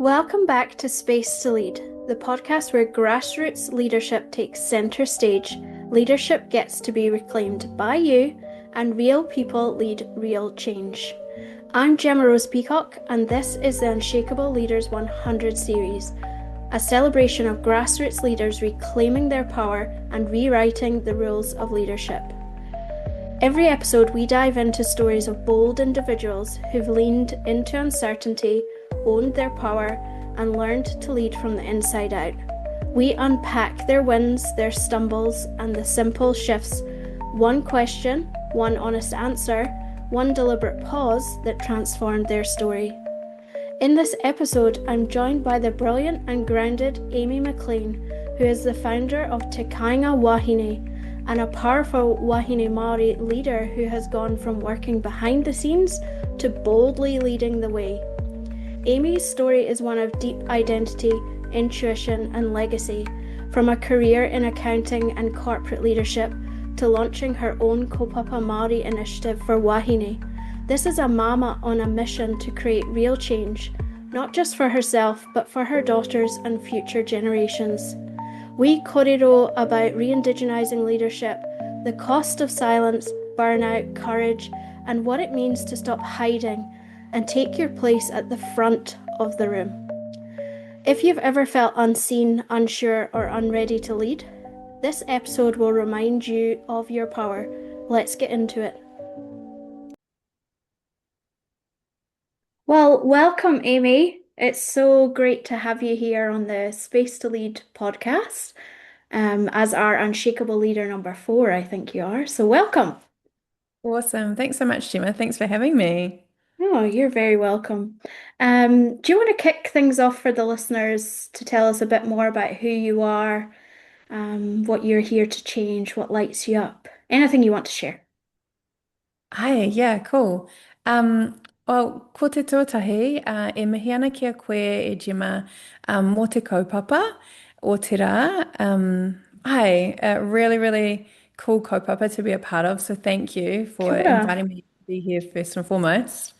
Welcome back to Space to Lead, the podcast where grassroots leadership takes centre stage, leadership gets to be reclaimed by you, and real people lead real change. I'm Gemma Rose Peacock, and this is the Unshakable Leaders 100 series, a celebration of grassroots leaders reclaiming their power and rewriting the rules of leadership. Every episode, we dive into stories of bold individuals who've leaned into uncertainty, owned their power, and learned to lead from the inside out. We unpack their wins, their stumbles, and the simple shifts. One question, one honest answer, one deliberate pause that transformed their story. In this episode, I'm joined by the brilliant and grounded Amy McLean, who is the founder of Te Kāinga Wāhine, and a powerful Wāhine Māori leader who has gone from working behind the scenes to boldly leading the way. Amy's story is one of deep identity, intuition, and legacy, from a career in accounting and corporate leadership to launching her own Kaupapa Māori initiative for Wāhine. This is a Māmā on a mission to create real change, not just for herself, but for her daughters and future generations. We kōrero about re-indigenising leadership, the cost of silence, burnout, courage, and what it means to stop hiding and take your place at the front of the room. If you've ever felt unseen, unsure, or unready to lead, this episode will remind you of your power. Let's get into it. Well, welcome, Amy. It's so great to have you here on the Space to Lead podcast, as our Unshakable Leader number 4, I think you are. So welcome. Awesome. Thanks so much, Gemma. Thanks for having me. Oh, you're very welcome. Do you want to kick things off for the listeners to tell us a bit more about who you are, what you're here to change, what lights you up? Anything you want to share? Hi, yeah, cool. Ko te tuatahi, e mihi ana kia koe e Gemma, mō te kaupapa o te rā. A really, really cool kaupapa to be a part of. So thank you Kia for ora. inviting me to be here first and foremost.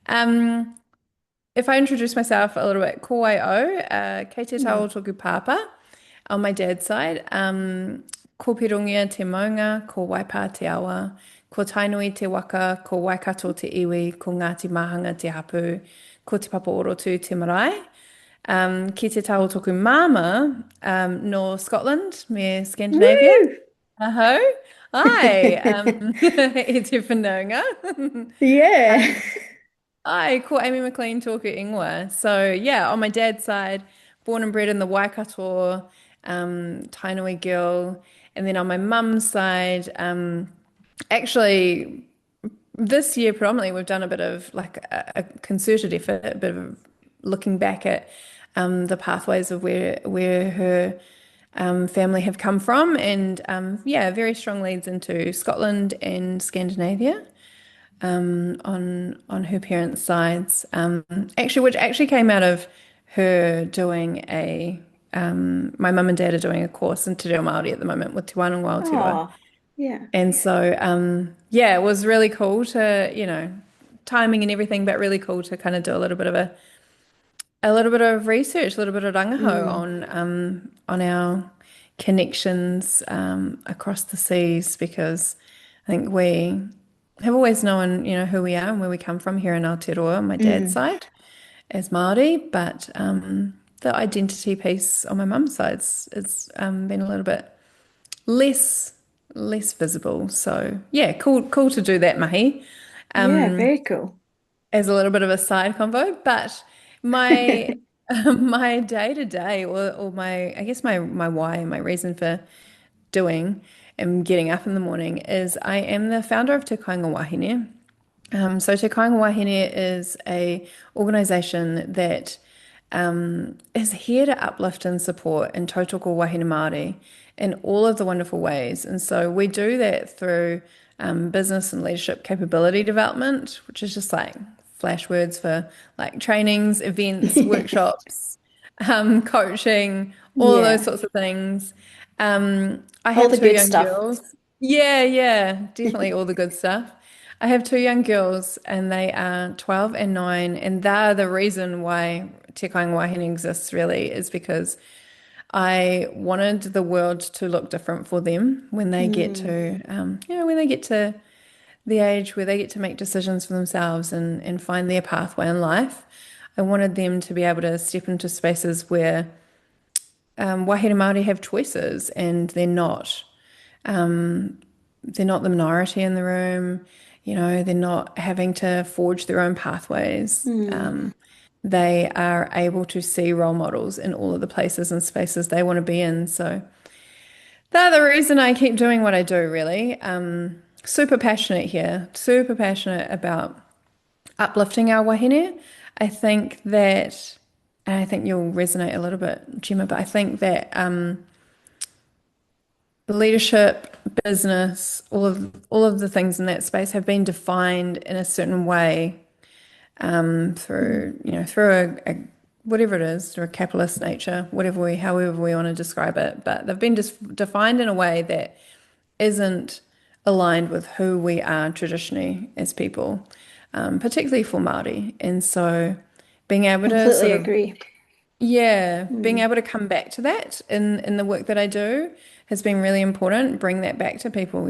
Um, if I introduce myself a little bit, ko ai au, kei te Hmm. tau tōku pāpā on my dad's side. Ko Pirungia te maunga, ko Waipa te awa, ko Tainui te waka, ko Waikato te iwi, ko Ngāti Mahanga te hapu, ko te Papa Orotu te marae. Ki te tau tōku māma, no Scotland, me Scandinavia. Woo! Aho. Ai, e te whanaunga. Yeah. Ai, ko Amy McLean tōku ingoa. So yeah, on my dad's side, born and bred in the Waikato, Tainui girl. And then on my mum's side, actually this year predominantly we've done a bit of like a concerted effort, a bit of looking back at the pathways of where her family have come from, and yeah, very strong leads into Scotland and Scandinavia on her parents' sides. Actually, which actually came out of her doing my mum and dad are doing a course in Te Reo Māori at the moment with Te Wānanga Aotearoa. Oh, yeah. And so, yeah, it was really cool to, timing and everything, but really cool to kind of do a little bit of research, a little bit of rangaho Mm. on our connections across the seas, because I think we have always known, who we are and where we come from here in Aotearoa, on my dad's Mm. side as Māori, but the identity piece on my mum's side has been a little bit less less visible. So yeah, cool to do that, mahi, Yeah, very cool. as a little bit of a side convo. But my my day to day, or my I guess my why and my reason for doing and getting up in the morning is I am the founder of Te Kāinga Wāhine. So Te Kāinga Wāhine is a organization that is here to uplift and support and tautoko wahine Māori in all of the wonderful ways. And so we do that through business and leadership capability development, which is just like flash words for like trainings, events, workshops, coaching, all of those Yeah, sorts of things. I all have the two good young stuff. girls. Yeah, yeah, definitely all the good stuff. I have two young girls and they are 12 and 9, and they're the reason why Te Kāinga Wāhine exists really is because I wanted the world to look different for them when they get Mm, to, when they get to the age where they get to make decisions for themselves and find their pathway in life. I wanted them to be able to step into spaces where wahine Māori have choices and they're not the minority in the room. They're not having to forge their own pathways. mm. They are able to see role models in all of the places and spaces they want to be in. So they're the reason I keep doing what I do, really. Super passionate here, super passionate about uplifting our wahine. I think that, and I think you'll resonate a little bit, Gemma, but I think that leadership, business, all of the things in that space have been defined in a certain way through whatever it is, through a capitalist nature, however we want to describe it. But they've been defined in a way that isn't aligned with who we are traditionally as people, particularly for Māori. And so being able to Completely sort of, agree. yeah, being Mm. able to come back to that in the work that I do has been really important. Bring that back to people.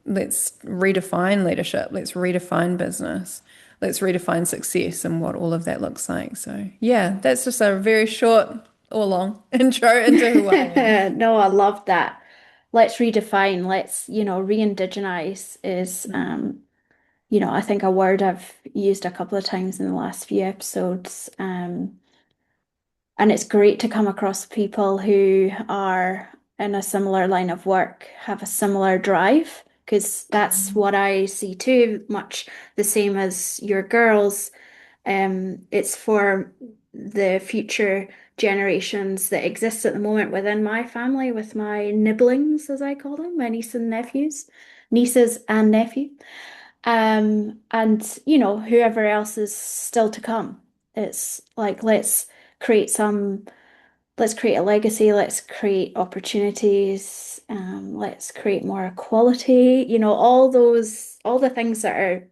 Let's redefine leadership. Let's redefine business. Let's redefine success and what all of that looks like. So, yeah, that's just a very short or long intro into who I am. No, I love that. Let's redefine, let's, re-indigenize is, I think a word I've used a couple of times in the last few episodes. And it's great to come across people who are in a similar line of work, have a similar drive, because that's what I see too, much the same as your girls. It's for the future generations that exist at the moment within my family, with my nibblings, as I call them, my nieces and nephew. And whoever else is still to come. It's like create some, let's create a legacy, let's create opportunities, let's create more equality, all the things that are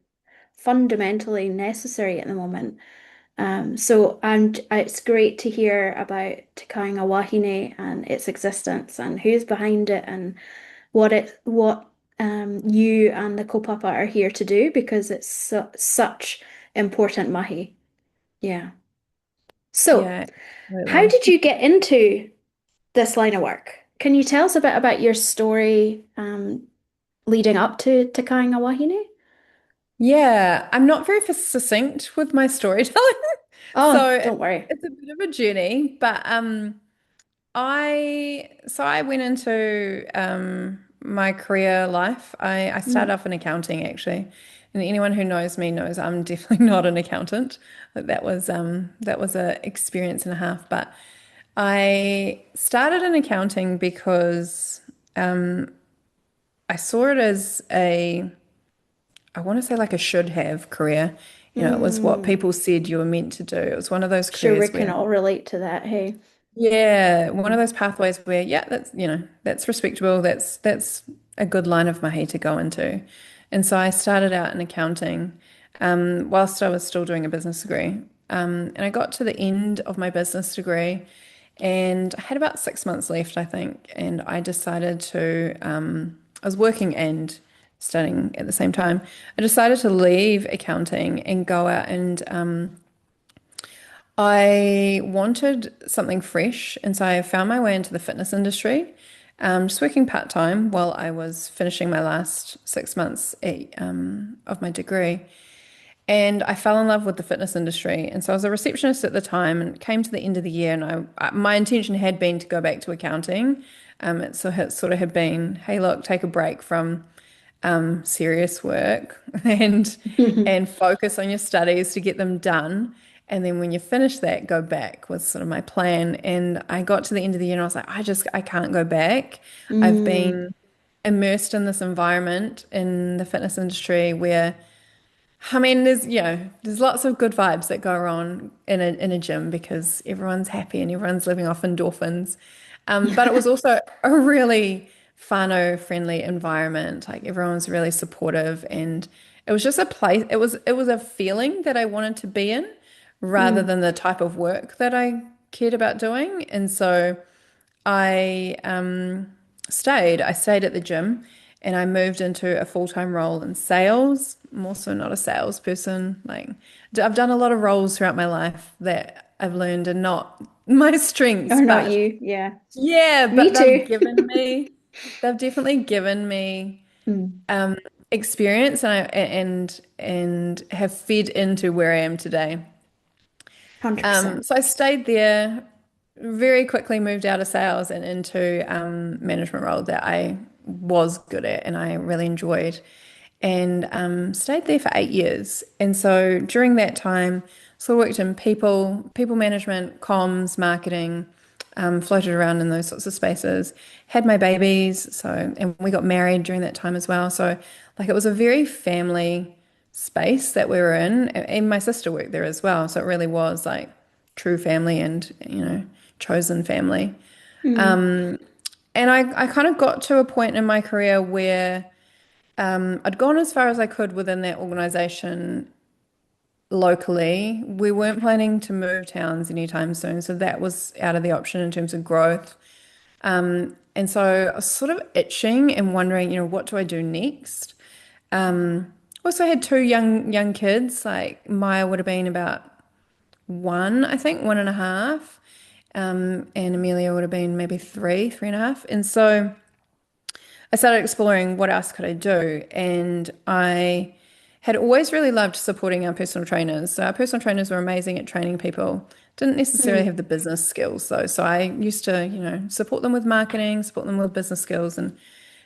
fundamentally necessary at the moment. So it's great to hear about Te Kāinga Wāhine and its existence and who's behind it and what you and the kaupapa are here to do because it's such important mahi. Yeah. So, Yeah, how absolutely. did you get into this line of work? Can you tell us a bit about your story leading up to Te Kāinga Wāhine? Yeah, I'm not very succinct with my storytelling. Oh, So don't worry. it's a bit of a journey, but I went into my career life. I started Mm. off in accounting actually, and anyone who knows me knows I'm definitely not an accountant. That was a experience and a half. But I started in accounting because I saw it as I want to say like a should have career. It was what Mm. people said you were meant to do. It was one of those Sure, we careers can where all relate to that. Hey. yeah, one of those pathways where, yeah, that's respectable. That's a good line of mahi to go into. And so I started out in accounting, whilst I was still doing a business degree. And I got to the end of my business degree and I had about 6 months left, I think. And I decided I was working and studying at the same time. I decided to leave accounting and go out and I wanted something fresh, and so I found my way into the fitness industry, just working part-time while I was finishing my last 6 months of my degree. And I fell in love with the fitness industry. And so I was a receptionist at the time, and it came to the end of the year, and my intention had been to go back to accounting. It sort of had been, hey, look, take a break from serious work and focus on your studies to get them done. And then when you finish that, go back was sort of my plan. And I got to the end of the year and I was like, I can't go back. I've Mm. been immersed in this environment in the fitness industry where I mean, there's lots of good vibes that go on in a gym because everyone's happy and everyone's living off endorphins. But it was also a really whānau friendly environment. Like everyone was really supportive and it was just a place. It was a feeling that I wanted to be in rather Mm. than the type of work that I cared about doing. And so I stayed. I stayed at the gym and I moved into a full-time role in sales. I'm also not a salesperson. Like I've done a lot of roles throughout my life that I've learned are not my strengths, Or not but you. Yeah. yeah, Me but too. they've definitely given me Mm. experience and have fed into where I am today. 100%. So I stayed there, very quickly moved out of sales and into management role that I was good at and I really enjoyed, and stayed there for 8 years. And so during that time, so I worked in people management, comms, marketing, floated around in those sorts of spaces. Had my babies, so and we got married during that time as well. So like it was a very family space that we were in, and my sister worked there as well. So it really was like true family and, chosen family. Mm. And I kind of got to a point in my career where I'd gone as far as I could within that organization locally. We weren't planning to move towns anytime soon, so that was out of the option in terms of growth. And so I was sort of itching and wondering, what do I do next? Also had two young kids. Like Maya would have been about one, I think, 1.5. And Amelia would have been maybe three and a half. And so I started exploring what else could I do. And I had always really loved supporting our personal trainers. So our personal trainers were amazing at training people. Didn't necessarily Mm. have the business skills though. So I used to, support them with marketing, support them with business skills and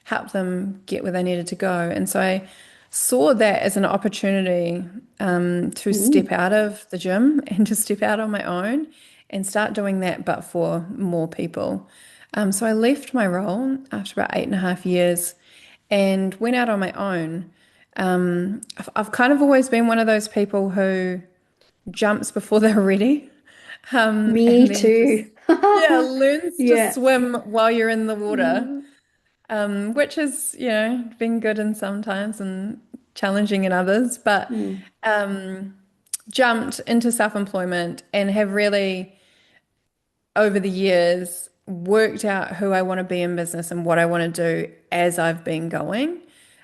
help them get where they needed to go. And so I saw that as an opportunity to step Mm. out of the gym and to step out on my own and start doing that, but for more people. So I left my role after about 8.5 years and went out on my own. I've kind of always been one of those people who jumps before they're ready, Me and then just, too. yeah, learns to Yeah. swim while you're in the water, Mm. which is, been good in some times and challenging in others, but Mm. jumped into self-employment and have really over the years worked out who I want to be in business and what I want to do as I've been going.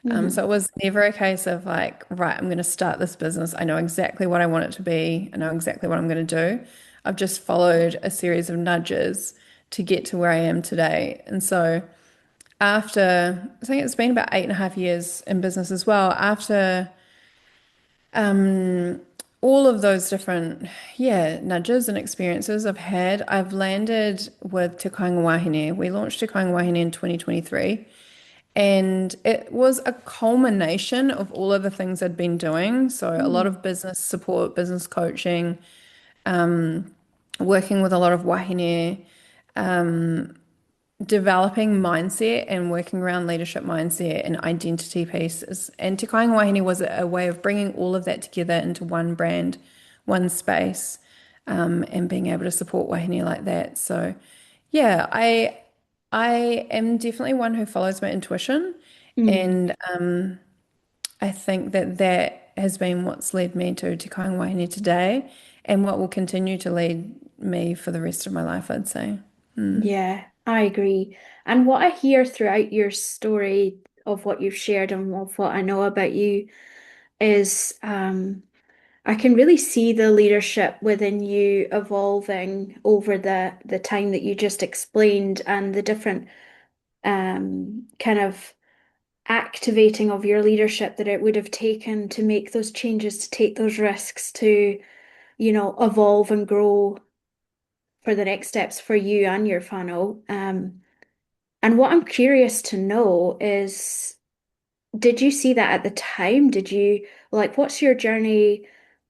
So Mm. it was never a case of like, right, I'm going to start this business. I know exactly what I want it to be. I know exactly what I'm going to do. I've just followed a series of nudges to get to where I am today. And so after, I think it's been about 8.5 years in business as well, after all of those different, yeah, nudges and experiences I've had, I've landed with Te Kāinga Wāhine. We launched Te Kāinga Wāhine in 2023, and it was a culmination of all of the things I'd been doing. So a lot Mm. of business support, business coaching, working with a lot of wahine, developing mindset and working around leadership mindset and identity pieces. And Te Kāinga Wāhine was a way of bringing all of that together into one brand, one space, and being able to support wahine like that. So, yeah, I am definitely one who follows my intuition, Mm. and I think that that has been what's led me to Te Kāinga Wāhine today, and what will continue to lead me for the rest of my life, I'd say. Yeah, I agree. And what I hear throughout your story of what you've shared and of what I know about you is I can really see the leadership within you evolving over the time that you just explained and the different kind of activating of your leadership that it would have taken to make those changes, to take those risks, to, evolve and grow for the next steps for you and your funnel. And what I'm curious to know is, did you see that at the time? Did you like, what's your journey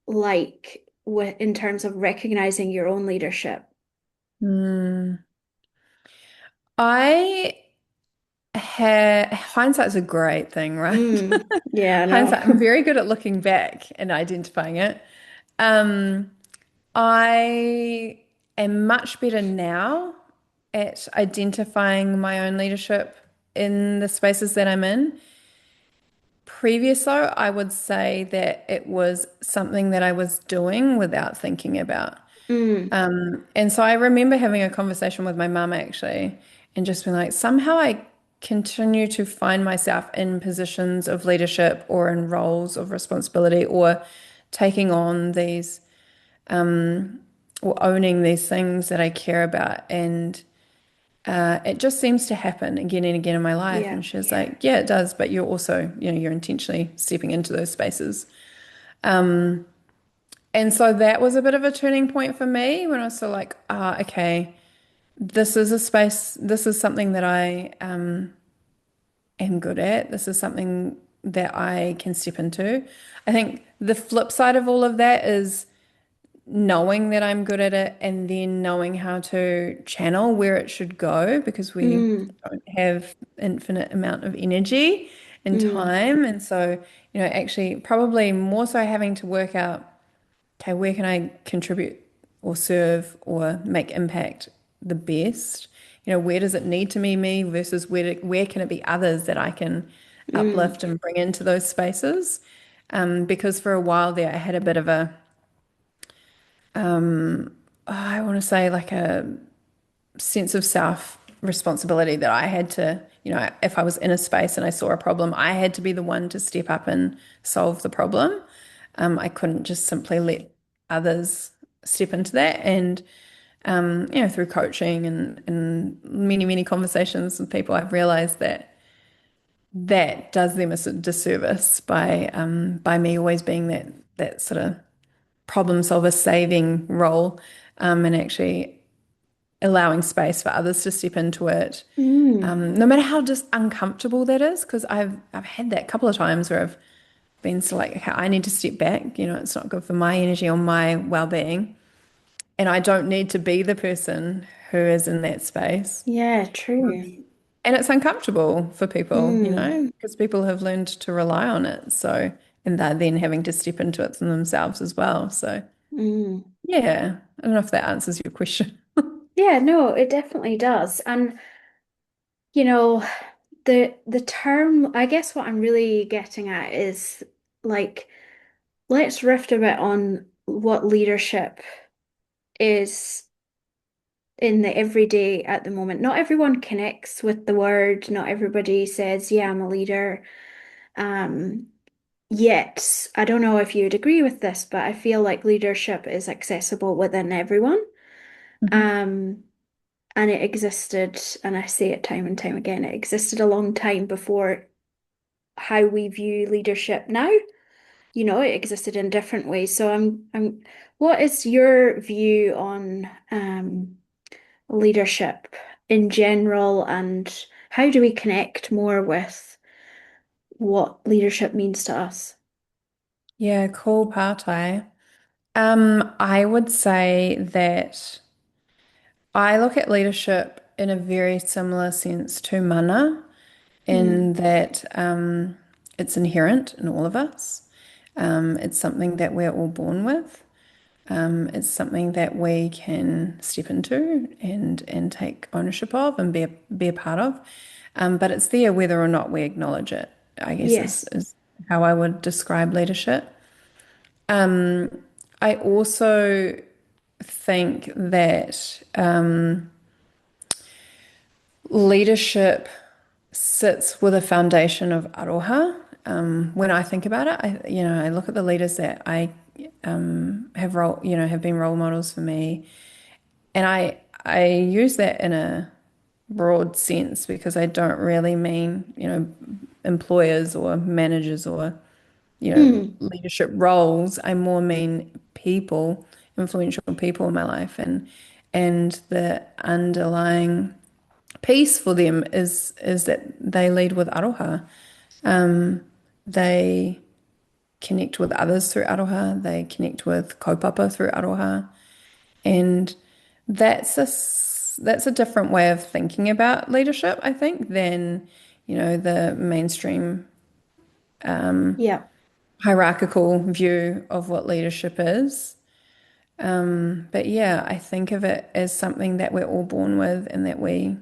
like with in terms of recognizing your own leadership? Mm. I hindsight's a great thing, right? Yeah, I know. Hindsight, I'm very good at looking back and identifying it. Um, I am much better now at identifying my own leadership in the spaces that I'm in. previous though, I would say that it was something that I was doing without thinking about. Mm, And so I remember having a conversation with my mum actually, and just being like, somehow I continue to find myself in positions of leadership or in roles of responsibility or taking on these or owning these things that I care about. And it just seems to happen again and again in my life. yeah. And she was like, yeah, it does, but you're also, you're intentionally stepping into those spaces. And so that was a bit of a turning point for me when I was sort of like, okay, this is a space, this is something that I am good at. This is something that I can step into. I think the flip side of all of that is knowing that I'm good at it and then knowing how to channel where it should go because we Mm, don't have infinite amount of energy and mm, time. And so, actually probably more so having to work out, okay, where can I contribute or serve or make impact the best? Where does it need to be me versus where can it be others that I can mm, uplift and bring into those spaces? Because for a while there, I had a bit of a I want to say like a sense of self responsibility that I had to, if I was in a space and I saw a problem, I had to be the one to step up and solve the problem. I couldn't just simply let others step into that. And, through coaching and many, many conversations with people, I've realized that that does them a disservice by me always being that sort of problem solver saving role, and actually allowing space for others to step into it, mm. no matter how just uncomfortable that is. Because I've had that a couple of times where I've been so like, okay, I need to step back. It's not good for my energy or my well-being, and I don't need to be the person who is in that space. Yeah, true. And it's uncomfortable for people, Mm, because people have learned to rely on it. So, and they're then having to step into it for themselves as well. So, mm. yeah, I don't know if that answers your question. Yeah, no, it definitely does. And you know, the term, I guess what I'm really getting at is like, let's riff a bit on what leadership is in the everyday at the moment. Not everyone connects with the word, not everybody says, yeah, I'm a leader. Um, Yet, I don't know if you'd agree with this, but I feel like leadership is accessible within everyone. Mhm. Um, and it existed, and I say it time and time again, it existed a long time before how we view leadership now. It existed in different ways. So what is your view on leadership in general, and how do we connect more with what leadership means to us? Yeah, cool party. I would say that I look at leadership in a very similar sense to mana, Mm, in that it's inherent in all of us. It's something that we're all born with. It's something that we can step into and take ownership of and be a part of. But it's there whether or not we acknowledge it, I guess yes. is how I would describe leadership. I also think that leadership sits with a foundation of aroha. When I think about it, I look at the leaders that I have been role models for me, and I use that in a broad sense because I don't really mean, employers or managers or, Mm, leadership roles. I more mean people, influential people in my life, and the underlying piece for them is that they lead with aroha. They connect with others through aroha. They connect with kaupapa through aroha. And that's a different way of thinking about leadership, I think, than, the mainstream yeah. hierarchical view of what leadership is. But yeah, I think of it as something that we're all born with and that we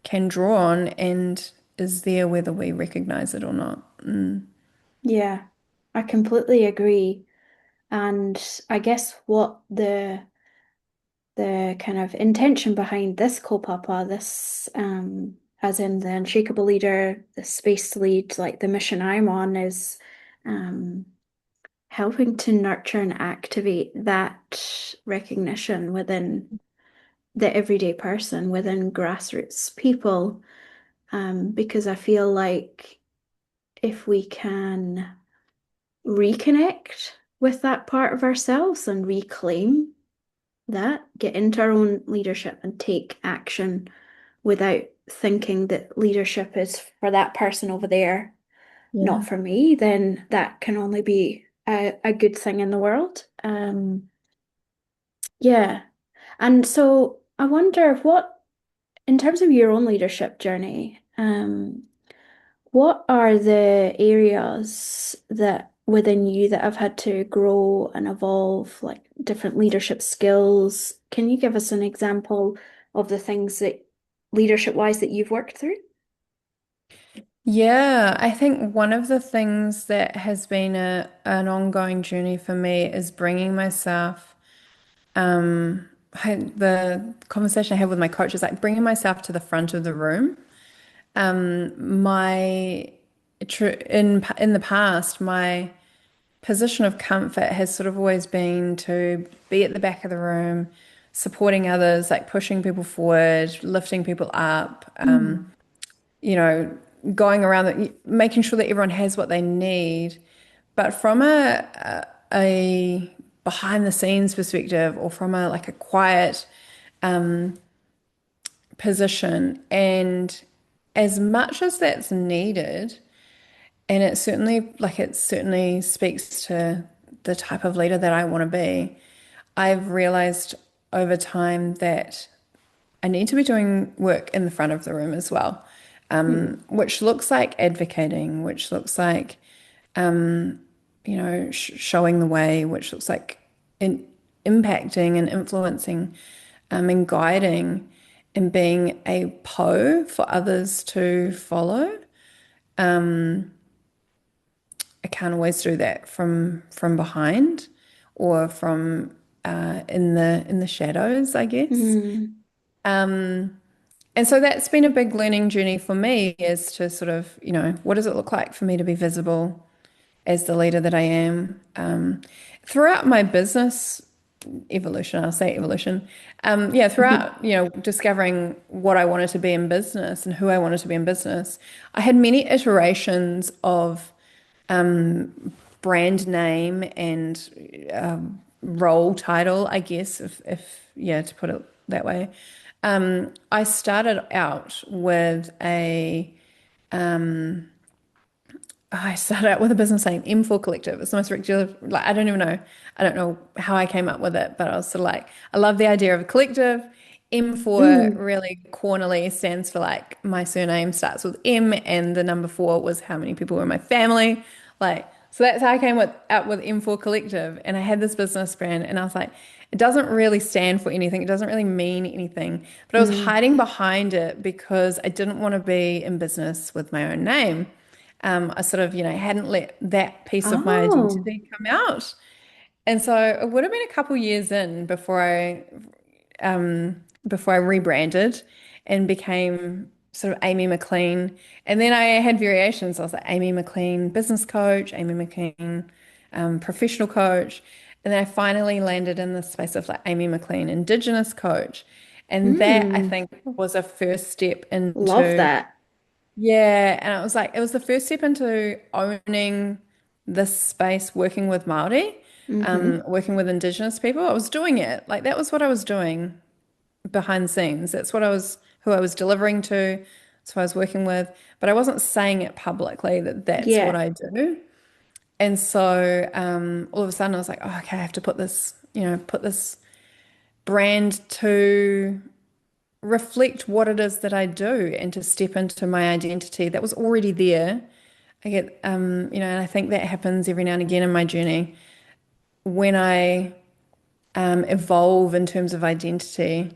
can draw on and is there whether we recognize it or not. Yeah, I completely agree. And I guess what the kind of intention behind this kaupapa, this as in the Unshakable leader, the space lead, like the mission I'm on, is um helping to nurture and activate that recognition within the everyday person, within grassroots people. Because I feel like if we can reconnect with that part of ourselves and reclaim that, get into our own leadership and take action without thinking that leadership is for that person over there, not Yeah. for me, then that can only be a good thing in the world. Yeah. And so I wonder what, in terms of your own leadership journey, what are the areas that within you that have had to grow and evolve, like different leadership skills? Can you give us an example of the things that leadership wise that you've worked through? Yeah, I think one of the things that has been an ongoing journey for me is bringing myself, the conversation I had with my coach is like bringing myself to the front of the room. My in the past, my position of comfort has sort of always been to be at the back of the room, supporting others, like pushing people forward, lifting people up, Mm. you know, going around, making sure that everyone has what they need. But from a behind the scenes perspective, or from a like a quiet position, and as much as that's needed, and it certainly speaks to the type of leader that I want to be. I've realized over time that I need to be doing work in the front of the room as well, Mm. which looks like advocating, which looks like, showing the way, which looks like impacting and influencing, and guiding and being a for others to follow. I can't always do that from behind or from in the shadows, I guess. Mm. And so that's been a big learning journey for me is to sort of, what does it look like for me to be visible as the leader that I am? Throughout my business evolution, I'll say evolution. Yeah, throughout, discovering what I wanted to be in business and who I wanted to be in business, I had many iterations of brand name and role title, I guess, if yeah, to put it that way. I started out with a business name, M4 Collective. It's the most regular, like, I don't even know. I don't know how I came up with it, but I was sort of like, I love the idea of a collective. M4 Mm. really cornerly stands for like my surname starts with M and the number four was how many people were in my family. Like, so that's how I came out with M4 Collective. And I had this business brand and I was like, it doesn't really stand for anything. It doesn't really mean anything. But I was Mm. hiding behind it because I didn't want to be in business with my own name. I sort of, hadn't let that piece of my Oh. identity come out. And so it would have been a couple years in before I rebranded and became sort of Amy McLean. And then I had variations. I was like Amy McLean business coach, Amy McLean professional coach. And then I finally landed in the space of like Amy McLean Indigenous coach. And that I Mm. think was a first step Love into that. yeah, and it was the first step into owning this space, working with Māori, Mm-hmm. working with Indigenous people. I was doing it. Like that was what I was doing behind the scenes. Who I was delivering to. That's who I was working with. But I wasn't saying it publicly that that's what Yeah. I do. And so all of a sudden I was like, oh, okay, I have to put this brand to reflect what it is that I do and to step into my identity that was already there. And I think that happens every now and again in my journey when I evolve in terms of identity.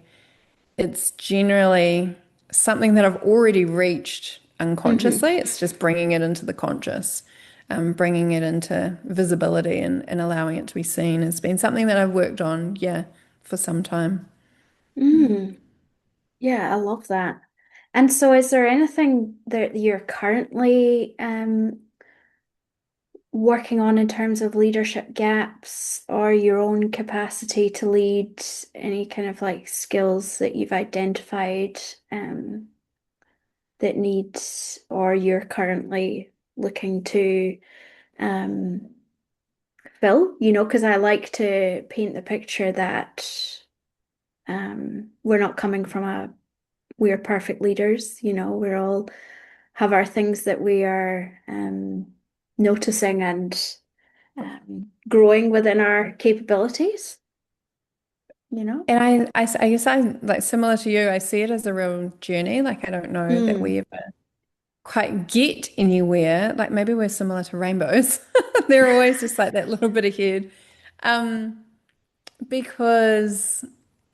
It's generally something that I've already reached Mm-hmm. unconsciously. It's just bringing it into the conscious. bringing it into visibility and allowing it to be seen has been something that I've worked on, yeah, for some time. Mm. Yeah, I love that. And so is there anything that you're currently working on in terms of leadership gaps or your own capacity to lead, any kind of like skills that you've identified that needs or you're currently looking to um fill, because I like to paint the picture that we're not coming from a we're perfect leaders, we're all have our things that we are noticing and growing within our capabilities, you know? And I guess I like similar to you, I see it as a real journey. Like I don't know that we Mm. ever quite get anywhere. Like maybe we're similar to rainbows. They're always just like that little bit ahead. Um, because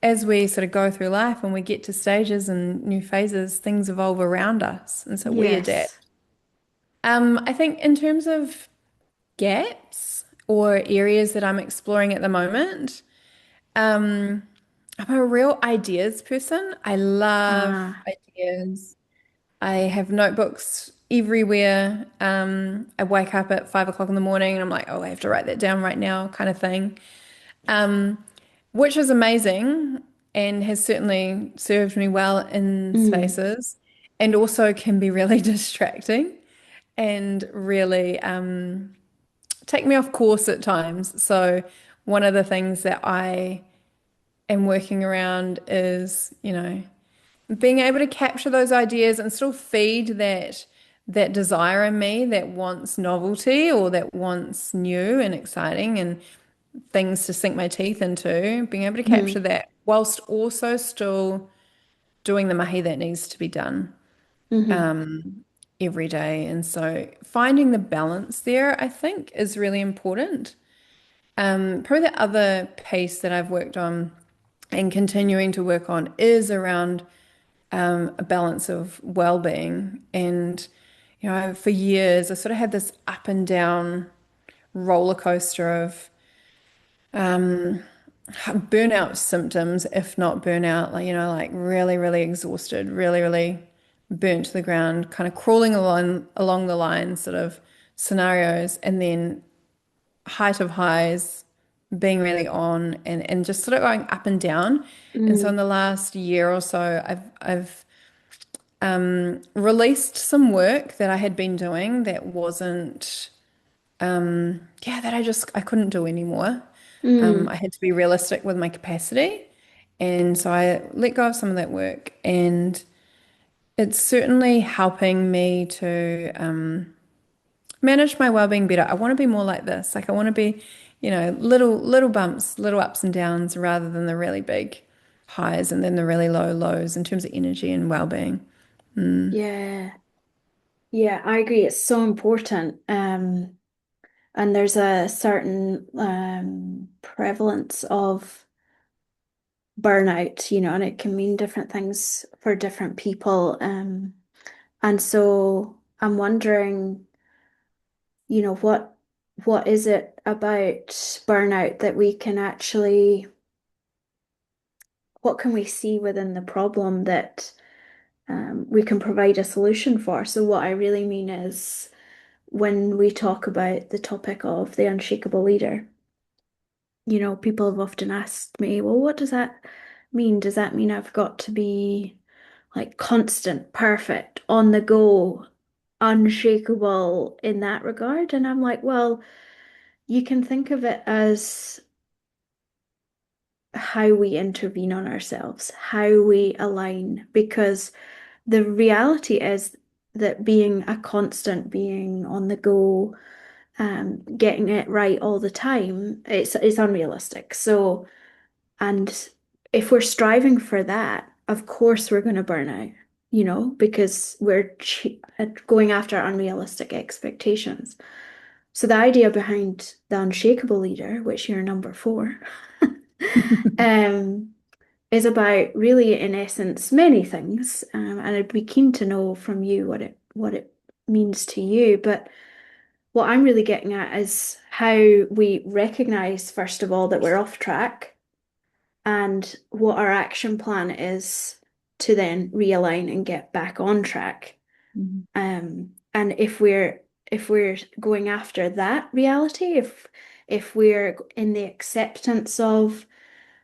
as we sort of go through life and we get to stages and new phases, things evolve around us. And so we adapt. Yes. I think in terms of gaps or areas that I'm exploring at the moment, um, I'm a real ideas person. I love Ah, ideas. I have notebooks everywhere. I wake up at 5 o'clock in the morning and I'm like, oh, I have to write that down right now, kind of thing. Um, which is amazing and has certainly served me well in mm, spaces and also can be really distracting and really take me off course at times. So, one of the things that I am working around is, being able to capture those ideas and still feed that desire in me that wants novelty or that wants new and exciting and things to sink my teeth into, being able to capture mm, that whilst also still doing the mahi that needs to be done mm, every day. And so finding the balance there, I think, is really important. Probably the other piece that I've worked on and continuing to work on is around a balance of well-being. And, for years, I sort of had this up and down roller coaster of burnout symptoms, if not burnout, like, like really, really exhausted, really, really burnt to the ground, kind of crawling along the line sort of scenarios, and then height of highs, being really on and just sort of going up and down. And so in mm. the last year or so, I've released some work that I had been doing that wasn't yeah, that I couldn't do anymore. I Mm. had to be realistic with my capacity. And so I let go of some of that work. And it's certainly helping me to manage my well-being better. I want to be more like this. Like I want to be, little bumps, little ups and downs rather than the really big highs and then the really low lows in terms of energy and well-being. Yeah. Yeah, I agree. It's so important. And there's a certain prevalence of burnout, and it can mean different things for different people. And so I'm wondering, what is it about burnout that we can actually, what can we see within the problem that we can provide a solution for? So what I really mean is when we talk about the topic of the unshakable leader, people have often asked me, well, what does that mean? Does that mean I've got to be like constant, perfect, on the go, unshakable in that regard? And I'm like, well, you can think of it as how we intervene on ourselves, how we align, because the reality is that being a constant, being on the go, getting it right all the time, it's unrealistic. So, and if we're striving for that, of course we're going to burn out, because we're going after unrealistic expectations. So the idea behind the unshakable leader, which you're number four, um, is about really, in essence, many things. And I'd be keen to know from you what it means to you. But what I'm really getting at is how we recognize, first of all, that we're off track and what our action plan is to then realign and get back on track. Mhm. And if we're going after that reality, if we're in the acceptance of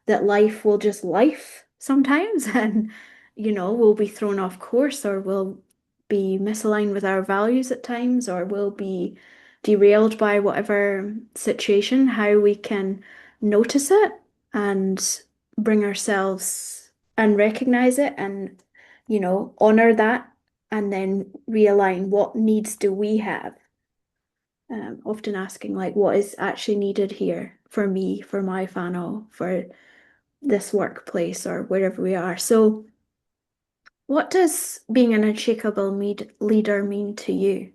that life will just life sometimes and we'll be thrown off course or we'll be misaligned with our values at times or we'll be derailed by whatever situation, how we can notice it and bring ourselves and recognize it and honor that and then realign what needs do we have. Often asking like what is actually needed here for me, for my whānau, for this workplace or wherever we are. So, what does being an unshakable leader mean to you?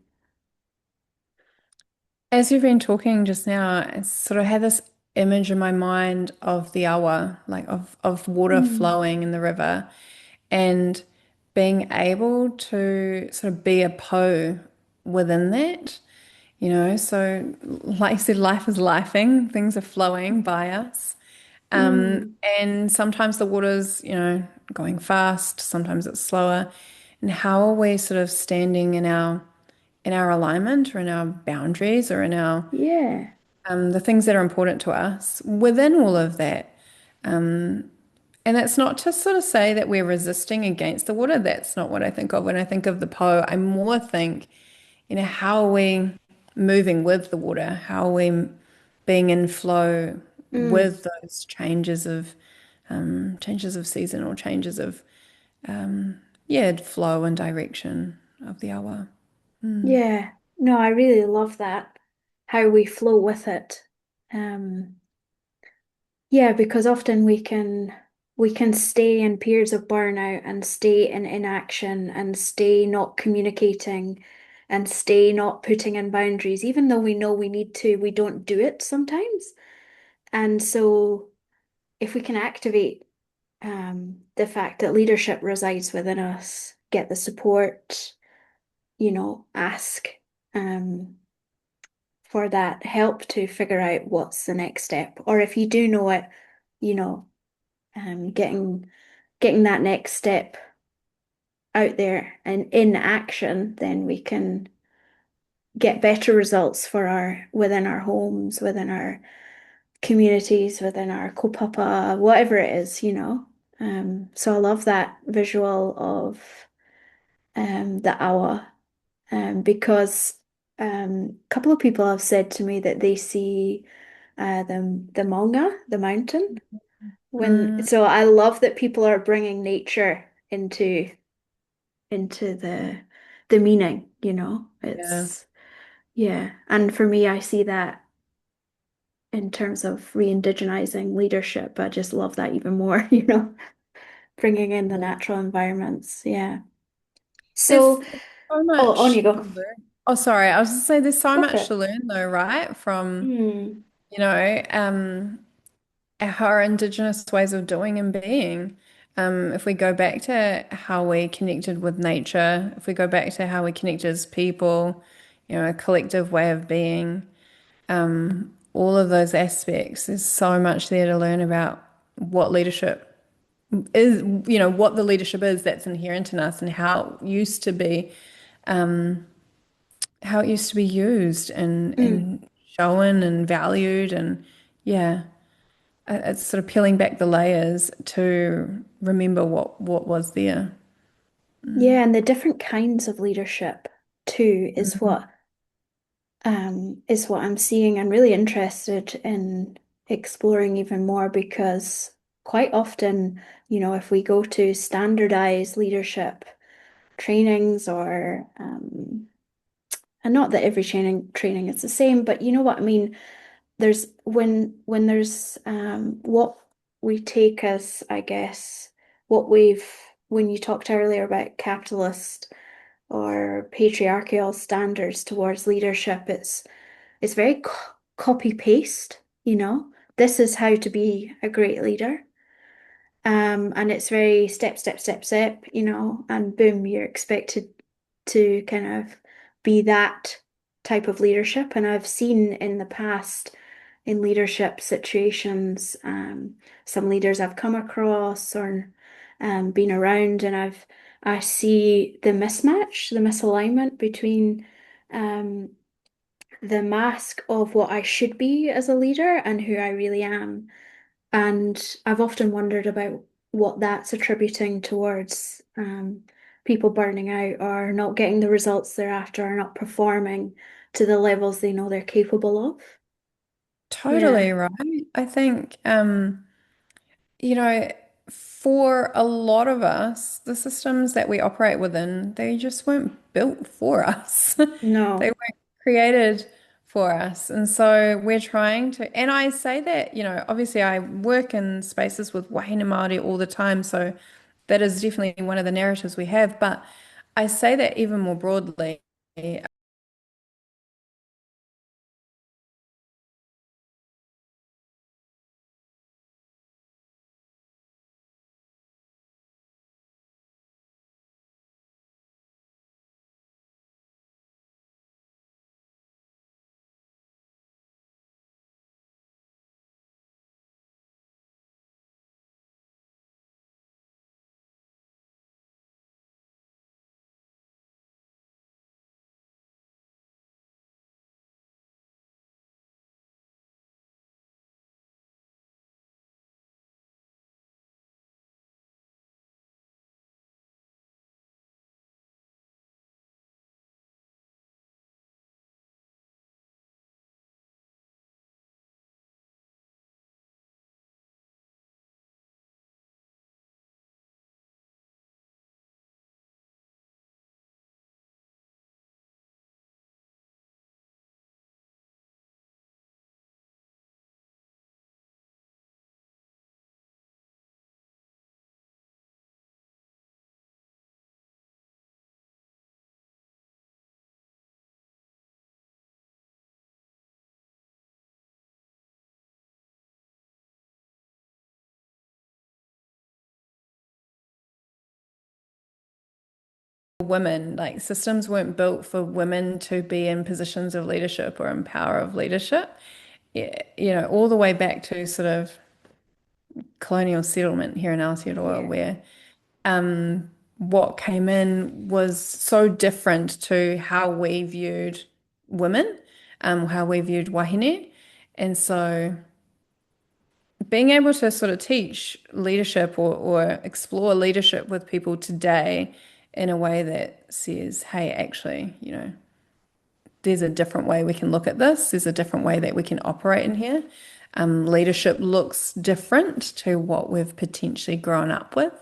As you've been talking just now, I sort of had this image in my mind of the awa, like of water Mm. flowing in the river, and being able to sort of be a po within that, you know. So, like you said, life is lifing, things are flowing by us. Mm. And sometimes the water's, going fast, sometimes it's slower. And how are we sort of standing in our alignment or in our boundaries or in our Yeah. the things that are important to us within all of that. And it's not to sort of say that we're resisting against the water. That's not what I think of when I think of the po. I more think, how are we moving with the water? How are we being in flow Mm. with those changes of season or changes of flow and direction of the hour. Yeah. No, I really love that. How we flow with it. Um, yeah, because often we can stay in periods of burnout and stay in inaction and stay not communicating and stay not putting in boundaries, even though we know we need to, we don't do it sometimes. And so if we can activate the fact that leadership resides within us, get the support, ask um, for that help to figure out what's the next step. Or if you do know it, you know, getting that next step out there and in action, then we can get better results for our within our homes, within our communities, within our kaupapa, whatever it is. So I love that visual of the awa because a couple of people have said to me that they see the maunga, the mountain. Mm, So I love that people are bringing nature into the meaning. yeah. It's yeah. And for me, I see that in terms of re-indigenizing leadership. I just love that even more, bringing in the natural environments. Yeah. There's So, so oh, on you much to go. learn. Oh, sorry. I was just saying there's so Go for much to it. learn though, right? From, Hmm. you know, um, our Indigenous ways of doing and being. If we go back to how we connected with nature, if we go back to how we connect as people, a collective way of being, all of those aspects, there's so much there to learn about what leadership is, what the leadership is that's inherent in us and how it used to be used Mm. and shown and valued and yeah. It's sort of peeling back the layers to remember what was there. Yeah, and the different kinds of leadership too Mhm. is what I'm seeing and really interested in exploring even more because quite often, if we go to standardized leadership trainings or and not that every training is the same, but you know what I mean. There's when there's what we take as, I guess, what we've when you talked earlier about capitalist or patriarchal standards towards leadership, it's very copy paste. This is how to be a great leader. And it's very step, step, step, step, and boom, you're expected to kind of be that type of leadership. And I've seen in the past in leadership situations, some leaders I've come across or been around, and I see the mismatch, the misalignment between um, the mask of what I should be as a leader and who I really am. And I've often wondered about what that's attributing towards people burning out or not getting the results they're after or not performing to the levels they know they're capable of. Yeah. Totally right. I think, you know, for a lot of us, the systems that we operate within, they just weren't built for us. They No. weren't created for us. And so we're trying to, and I say that, obviously I work in spaces with Wahine Māori all the time. So that is definitely one of the narratives we have. But I say that even more broadly. Women, like systems weren't built for women to be in positions of leadership or in power of leadership. Yeah, all the way back to sort of colonial settlement here in Aotearoa, Yeah. where what came in was so different to how we viewed women, how we viewed wahine. And so being able to sort of teach leadership or explore leadership with people today in a way that says, hey, actually, there's a different way we can look at this. There's a different way that we can operate in here. Leadership looks different to what we've potentially grown up with.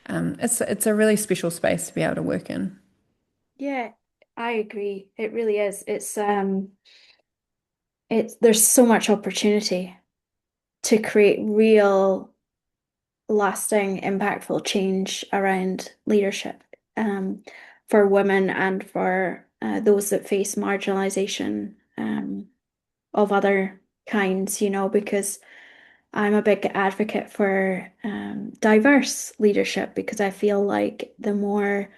It's a really special space to be able to work in. Yeah, I agree. It really is. It's there's so much opportunity to create real lasting, impactful change around leadership for women and for those that face marginalization of other kinds, because I'm a big advocate for diverse leadership because I feel like the more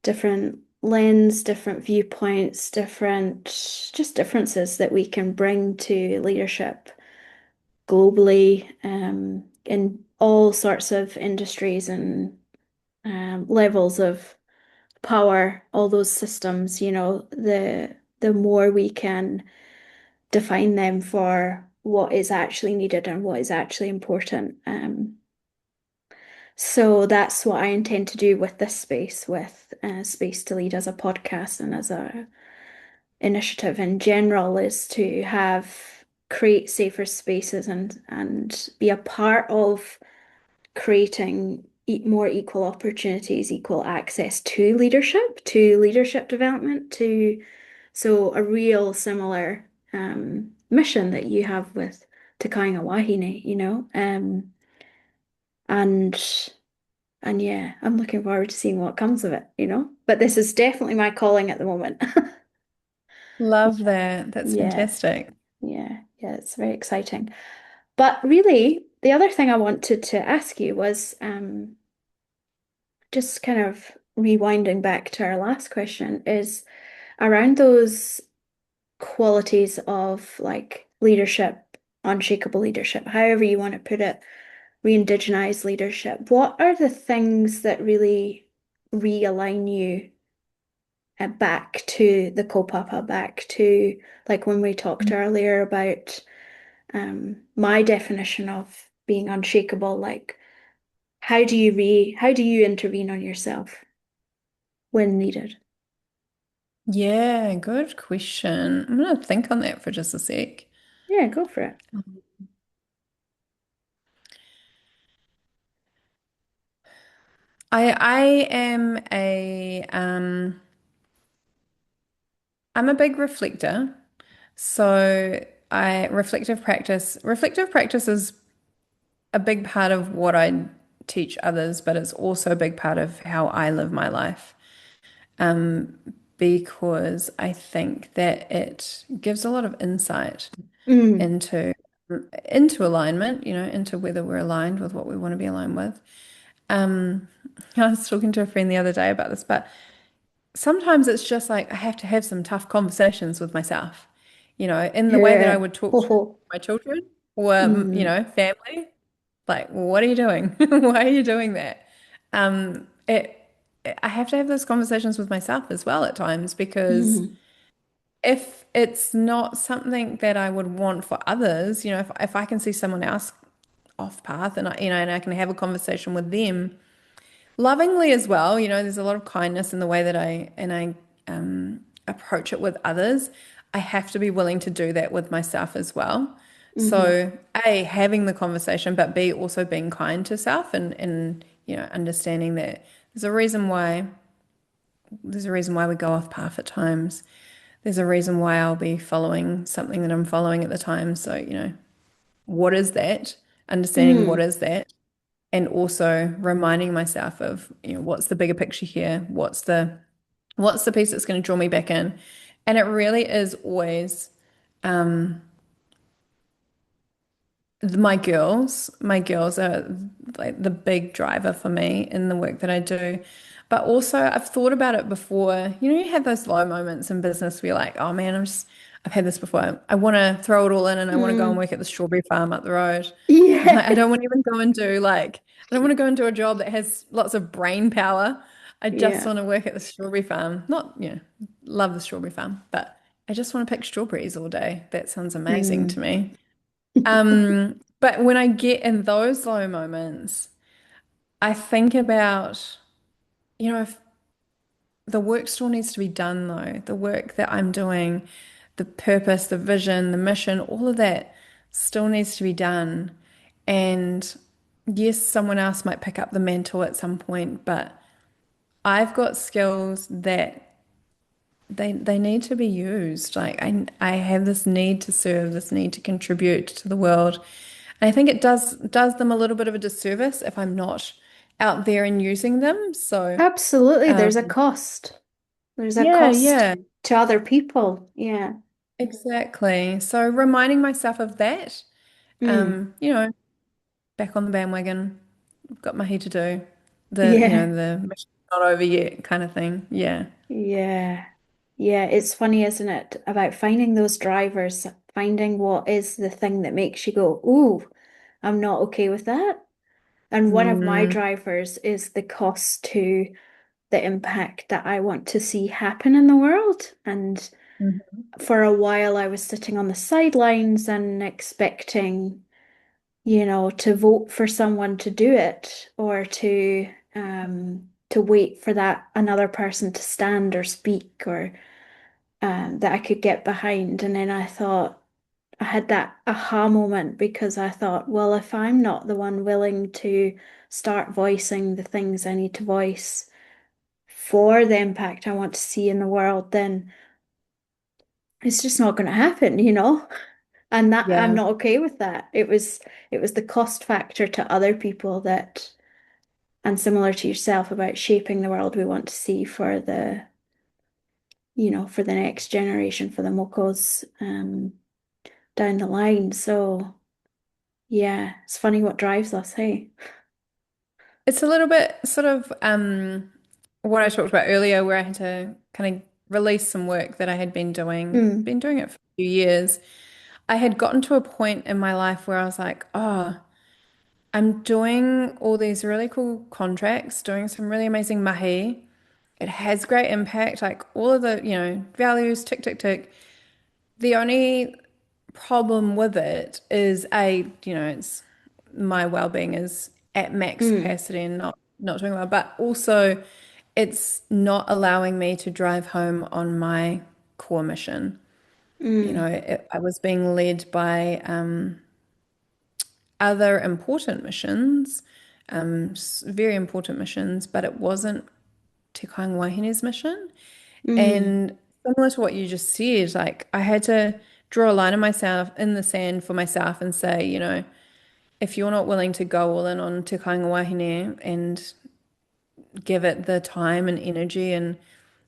different lens, different viewpoints, different just differences that we can bring to leadership globally in all sorts of industries and levels of power, all those systems, the more we can define them for what is actually needed and what is actually important. So that's what I intend to do with this space, with Space to Lead as a podcast and as a initiative in general, is to have create safer spaces and be a part of creating more equal opportunities, equal access to leadership development, to so a real similar mission that you have with Te Kāinga Wāhine, and yeah, I'm looking forward to seeing what comes of it. But this is definitely my calling at the moment. Love that. That's Yeah, fantastic. yeah, it's very exciting. But really, the other thing I wanted to ask you was just kind of rewinding back to our last question is around those. qualities of like leadership, unshakable leadership, however you want to put it, re-indigenize leadership, what are the things that really realign you back to the kaupapa, back to like when we talked earlier about my definition of being unshakable, like how do you intervene on yourself when needed? Yeah, good question. I'm gonna think on that for just a sec. Yeah, go for it. I am I'm a big reflector. So I reflective practice is a big part of what I teach others, but it's also a big part of how I live my life. Um, because I think that it gives a lot of insight Mm, into into alignment, into whether we're aligned with what we want to be aligned with. Um, I was talking to a friend the other day about this, but sometimes it's just like I have to have some tough conversations with myself, in the way that I yeah. would talk Ho to ho. my children or, Mm, family. Like, what are you doing? Why are you doing that? It, I have to have those conversations with myself as well at times because mm, if it's not something that I would want for others, if I can see someone else off path and I can have a conversation with them lovingly as well, there's a lot of kindness in the way that I approach it with others. I have to be willing to do that with myself as well. hmm. So, A, having the conversation, but B, also being kind to self and understanding that there's a reason why we go off path at times. There's a reason why I'll be following something that I'm following at the time. So, what is that? Understanding what Mm, is that? And also reminding myself of, what's the bigger picture here? What's the piece that's going to draw me back in? And it really is always my girls are like the big driver for me in the work that I do. But also I've thought about it before. You have those low moments in business where you're like, oh man, I've had this before. I want to throw it all in and I want to go and mm. work at the strawberry farm up the road. I'm like, I Yeah. don't want to even go and I don't want to go and do a job that has lots of brain power. I just Yeah. want to work at the strawberry farm. Not, love the strawberry farm, but I just want to pick strawberries all day. That sounds amazing to Mm. me. But when I get in those low moments, I think about, if the work still needs to be done though, the work that I'm doing, the purpose, the vision, the mission, all of that still needs to be done. And yes, someone else might pick up the mantle at some point, but I've got skills that they need to be used. Like I have this need to serve, this need to contribute to the world. And I think it does them a little bit of a disservice if I'm not out there and using them. So Absolutely. um, There's a cost. There's a yeah, cost yeah, to other people. Yeah. exactly. So reminding myself of that, Mm. um, you know, back on the bandwagon, I've got my heat to do. Yeah. The mission's not over yet kind of thing. Yeah. Yeah. Yeah. It's funny, isn't it? About finding those drivers, finding what is the thing that makes you go, ooh, I'm not okay with that. And one of my Mm, drivers is the cost to the impact that I want to see happen in the world. And mhm, for a while, I was sitting on the sidelines and expecting, to vote for someone to do it or to wait for that another person to stand or speak or that I could get behind. And then I thought, I had that aha moment because I thought, well, if I'm not the one willing to start voicing the things I need to voice for the impact I want to see in the world, then it's just not going to happen. And that I'm yeah. not okay with that. It was the cost factor to other people that, and similar to yourself about shaping the world we want to see for the next generation, for the mokos down the line. So yeah, it's funny what drives us, hey? It's a little bit sort of what I talked about earlier, where I had to kind of release some work that I had Mm. been doing it for a few years. I had gotten to a point in my life where I was like, oh, I'm doing all these really cool contracts, doing some really amazing mahi. It has great impact, like all of the, values, tick, tick, tick. The only problem with it is it's my well-being is at max Mm. capacity and not doing well, but also it's not allowing me to drive home on my core mission. Mm. I was being led by other important missions, very important missions, but it wasn't Te Kāinga Wāhine's mission. Mm. And similar to what you just said, like I had to draw a line in myself in the sand for myself and say, if you're not willing to go all in on Te Kāinga Wāhine and give it the time and energy and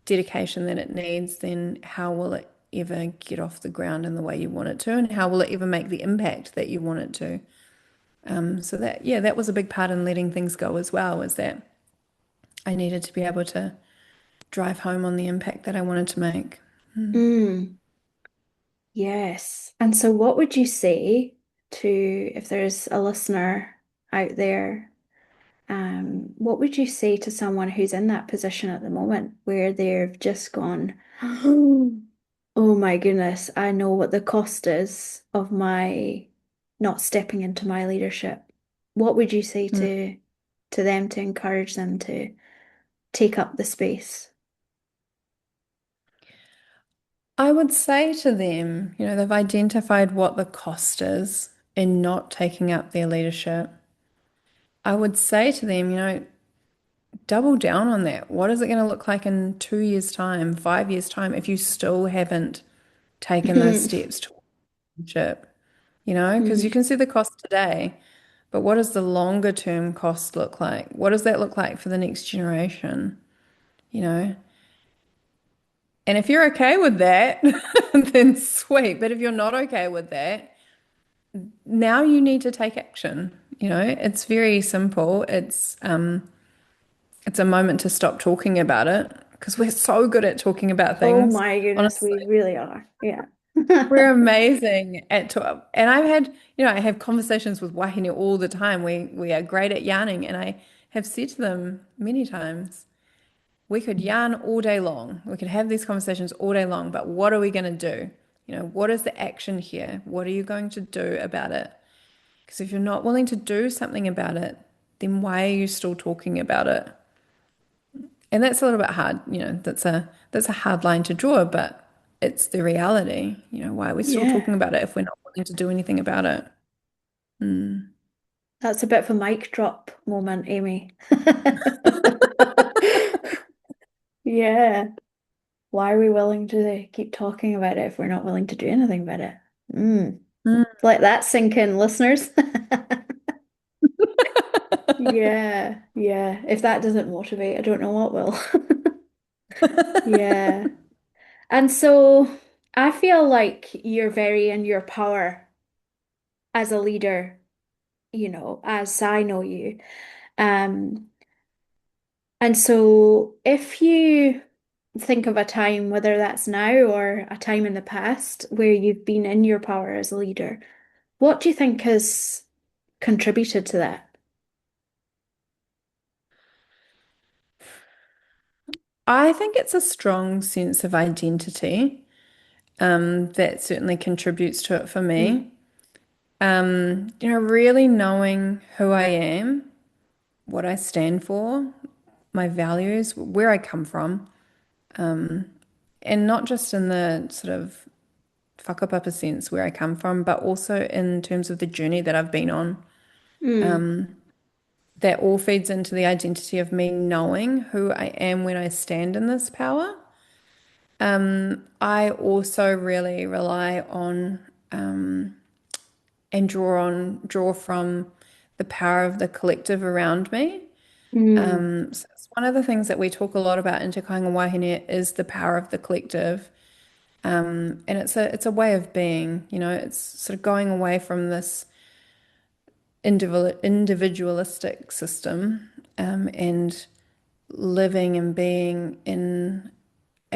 dedication that it needs, then how will it ever get off the ground in the way you want it to? And how will it ever make the impact that you want it to? So that, yeah, that was a big part in letting things go as well, was that I needed to be able to drive home on the impact that I wanted to make. Mm. Yes. And so, what would you say to if there's a listener out there? What would you say to someone who's in that position at the moment where they've just gone, oh my goodness, I know what the cost is of my not stepping into my leadership. What would you say Mm. to them to encourage them to take up the space? I would say to them, they've identified what the cost is in not taking up their leadership. I would say to them, double down on that. What is it going to look like in 2 years' time, 5 years' time, if you still haven't taken those steps to leadership? Because you Mm. can see the cost today, but what does the longer term cost look like? What does that look like for the next generation? You know? And if you're okay with that, then sweet. But if you're not okay with that, now you need to take action. It's very simple. It's a moment to stop talking about it because we're so good at talking about Oh things. my goodness, Honestly, we really are. Yeah. we're amazing at talk. And I have conversations with Wahine all the time. We are great at yarning, and I have said to them many times, we could yarn all day long. We could have these conversations all day long, but what are we going to do? What is the action here? What are you going to do about it? Because if you're not willing to do something about it, then why are you still talking about it? And that's a little bit hard, that's a hard line to draw, but it's the reality. Why are we still Yeah. talking about it if we're not willing to do anything about it? Mm. That's a bit of a mic drop moment, Amy. Yeah. Why are we willing to keep talking about it if we're not willing to do anything about it? Mm. Mm. Let that sink in, listeners. Yeah, yeah. If that doesn't motivate, I don't know what will. Yeah. And so I feel like you're very in your power as a leader, as I know you. Um, and so if you think of a time, whether that's now or a time in the past, where you've been in your power as a leader, what do you think has contributed to that? I think it's a strong sense of identity, that certainly contributes to it for Mm, me. Really knowing who I am, what I stand for, my values, where I come from, and not just in the sort of whakapapa sense where I come from, but also in terms of the journey that I've been on. mm, That all feeds into the identity of me knowing who I am when I stand in this power. I also really rely on and draw from the power of the collective around me. mm, So it's one of the things that we talk a lot about in Te Kāinga Wāhine is the power of the collective. And it's a way of being, it's sort of going away from this individualistic system, and living and being in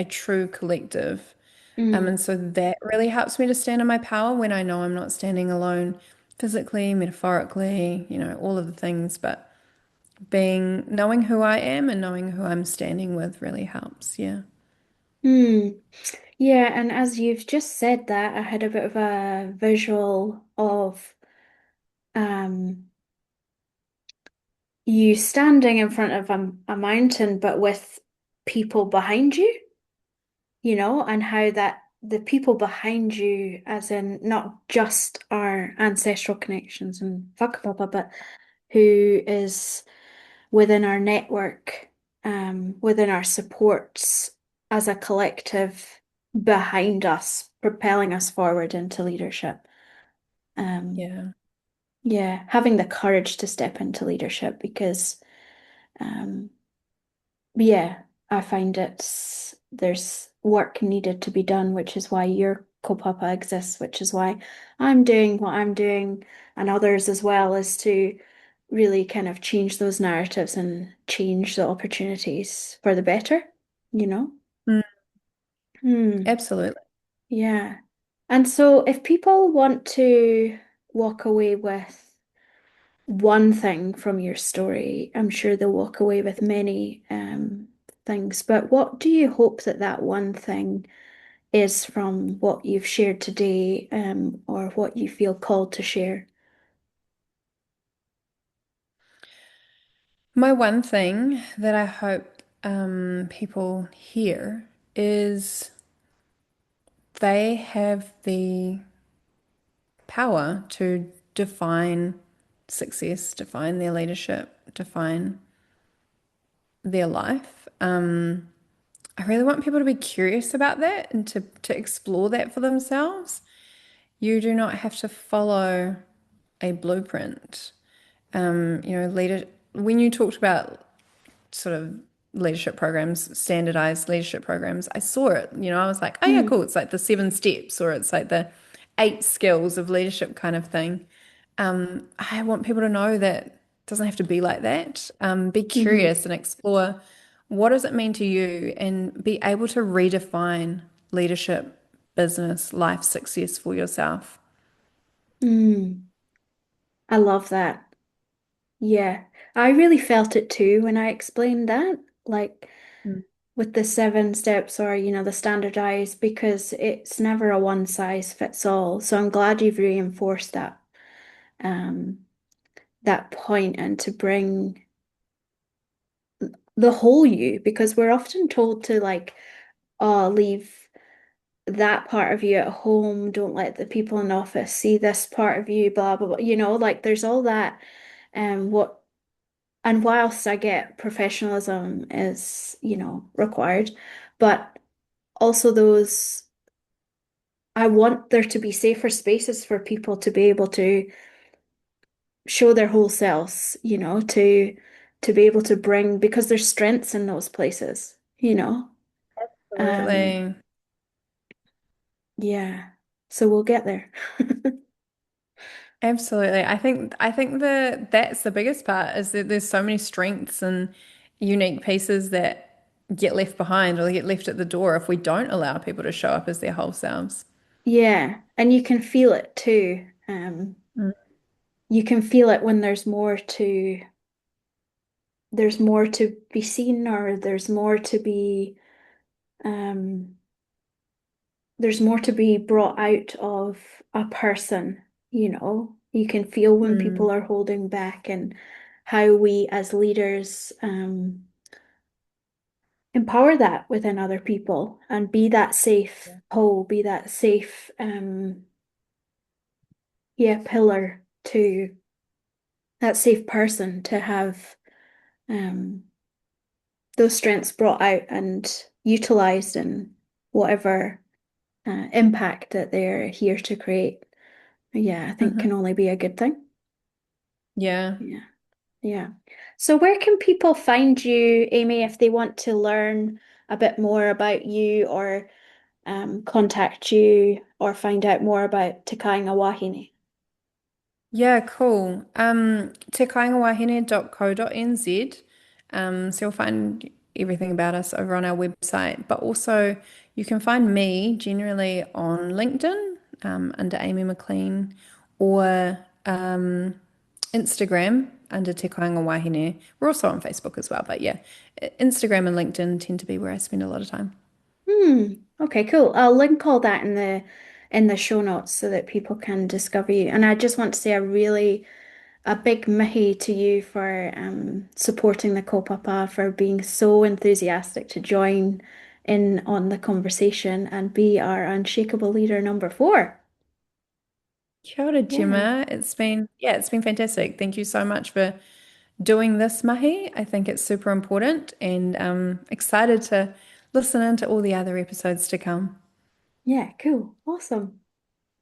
a true collective. Mm. And so that really helps me to stand in my power when I know I'm not standing alone physically, metaphorically, all of the things, but knowing who I am and knowing who I'm standing with really helps. Yeah. Mm. Yeah, and as you've just said that, I had a bit of a visual of um you standing in front of a mountain, but with people behind you, and how that the people behind you, as in not just our ancestral connections and whakapapa, but who is within our network, within our supports as a collective behind us, propelling us forward into leadership. Um, Yeah. yeah, having the courage to step into leadership because um, yeah, I find there's work needed to be done, which is why your kaupapa exists, which is why I'm doing what I'm doing, and others as well, is to really kind of change those narratives and change the opportunities for the better, you know? Mm, Hmm. absolutely. Yeah. And so if people want to walk away with one thing from your story, I'm sure they'll walk away with many things. But what do you hope that that one thing is from what you've shared today, or what you feel called to share? My one thing that I hope people hear is they have the power to define success, define their leadership, define their life. I really want people to be curious about that and to explore that for themselves. You do not have to follow a blueprint. Leader, when you talked about sort of leadership programs, standardized leadership programs, I saw it. I was like, oh yeah, Mm, cool. It's like the 7 steps or it's like the 8 skills of leadership kind of thing. I want people to know that it doesn't have to be like that. Be hmm curious and explore what does it mean to you and be able to redefine leadership, business, life success for yourself. mm. I love that. Yeah. I really felt it too when I explained that, like Mm. with the 7 steps or, the standardized, because it's never a one size fits all. So I'm glad you've reinforced um, that point and to bring the whole you, because we're often told to like, oh, leave that part of you at home, don't let the people in the office see this part of you, blah blah blah. Like there's all that what and whilst I get professionalism is, required, but also those I want there to be safer spaces for people to be able to show their whole selves, to be able to bring because there's strengths in those places. Um, Absolutely. yeah. So we'll get there. Absolutely. I think that's the biggest part is that there's so many strengths and unique pieces that get left behind or get left at the door if we don't allow people to show up as their whole selves. Yeah, and you can feel it too. Mm. You can feel it when there's more to be seen, or um there's more to be brought out of a person. You can feel when Mm. people are holding back and how we as leaders empower that within other people and be that safe pole, be that safe yeah, pillar to that safe person to have um those strengths brought out and utilized in whatever impact that they're here to create. Yeah, I think can Mhm. only be a good thing. Yeah. Yeah. Yeah. So where can people find you, Amy, if they want to learn a bit more about you or contact you or find out more about Te Kāinga Wāhine? Yeah, cool. Te kāingawahine.co.nz. So you'll find everything about us over on our website. But also, you can find me generally on LinkedIn under Amy McLean or Instagram under Te Kāinga Wāhine. We're also on Facebook as well. But yeah, Instagram and LinkedIn tend to be where I spend a lot of time. Hmm. Okay, cool. I'll link all that in the show notes so that people can discover you. And I just want to say a big mihi to you for supporting the kaupapa, for being so enthusiastic to join in on the conversation and be our unshakable leader number 4. Kia ora, Yeah. Gemma. It's been fantastic. Thank you so much for doing this mahi. I think it's super important and excited to listen into all the other episodes to come. Yeah, cool. Awesome.